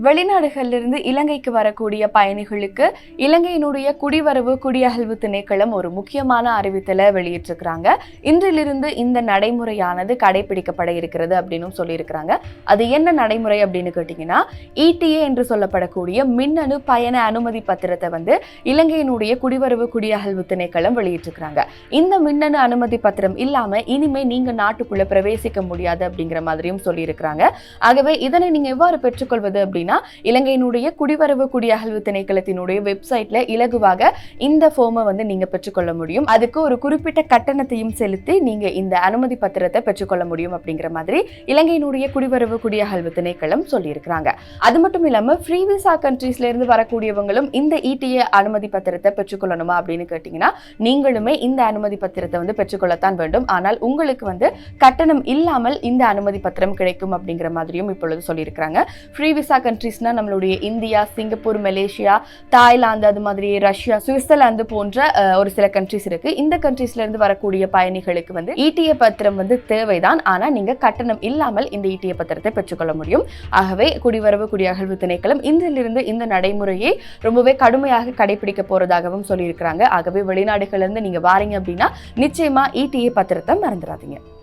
வெளிநாடுகளிலிருந்து இலங்கைக்கு வரக்கூடிய பயணிகளுக்கு இலங்கையினுடைய குடிவரவு குடியகல்வு திணைக்களம் ஒரு முக்கியமான அறிவித்தலை வெளியிட்டிருக்கிறாங்க. இன்றிலிருந்து இந்த நடைமுறையானது கடைபிடிக்கப்பட இருக்கிறது அப்படின்னு சொல்லியிருக்கிறாங்க. அது என்ன நடைமுறை அப்படின்னு கேட்டீங்கன்னா, இடிஏ என்று சொல்லப்படக்கூடிய மின்னணு பயண அனுமதி பத்திரத்தை இலங்கையினுடைய குடிவரவு குடியகல்வு திணைக்களம் வெளியிட்டிருக்கிறாங்க. இந்த மின்னணு அனுமதி பத்திரம் இல்லாம இனிமே நீங்க நாட்டுக்குள்ள பிரவேசிக்க முடியாது அப்படிங்கிற மாதிரியும் சொல்லியிருக்கிறாங்க. ஆகவே இதனை நீங்க எவ்வாறு பெற்றுக்கொள்வது அப்படின்னா, இலங்கையினுடைய குடிவரவு குடியகல்வு திணைக்களத்தினுடைய வெப்சைட்ல இலகுவாக இந்த ஃபார்மை நீங்க பெற்றுக்கொள்ள முடியும். அதுக்கு ஒரு குறிப்பிட்ட கட்டணத்தையும் செலுத்தி நீங்க இந்த அனுமதி பத்திரத்தை பெற்றுக்கொள்ள முடியும் அப்படிங்கிற மாதிரி இலங்கையினுடைய குடிவரவு குடியகல்வு திணைக்களம் சொல்லியிருக்கிறாங்க. அது மட்டும் இல்லாம ஃப்ரீ விசா கண்ட்ரீஸ்ல இருந்து வரக்கூடியவங்களும் இந்த இடிஏ அனுமதி பத்திரத்தை பெற்றுக்கொள்ளணுமா அப்படின்னு கேட்டீங்கன்னா, நீங்களுமே இந்த அனுமதி பத்திரத்தை பெற்றுக்கொள்ளத்தான் வேண்டும். ஆனால் உங்களுக்கு கட்டணம் இல்லாமல் இந்த அனுமதி பத்திரம் கிடைக்கும் அப்படிங்கிற மாதிரியும் இப்பொழுது சொல்லியிருக்கிறாங்க. ஃப்ரீ விசா கண்ட்ரீஸ்னா நம்மளுடைய இந்தியா, சிங்கப்பூர், மலேசியா, தாய்லாந்து, அது மாதிரி ரஷ்யா, சுவிட்சர்லாந்து போன்ற ஒரு சில கண்ட்ரீஸ் இருக்கு. இந்த கண்ட்ரீஸ்ல இருந்து வரக்கூடிய பயணிகளுக்கு இடிஏ பத்திரம் தேவைதான். ஆனா நீங்க கட்டணம் இல்லாமல் இந்த இடிஏ பத்திரத்தை பெற்றுக்கொள்ள முடியும். ஆகவே குடிவரவு குடியகல்வு திணைக்களம் இன்றிலிருந்து இந்த நடைமுறையை ரொம்பவே கடுமையாக கடைபிடிக்க போறதாகவும் சொல்லியிருக்கிறாங்க. ஆகவே வெளிநாடுகள்ல இருந்து நீங்க வாரீங்க அப்படின்னா நிச்சயமா இடிஏ பத்திரத்தை மறந்துடாதீங்க.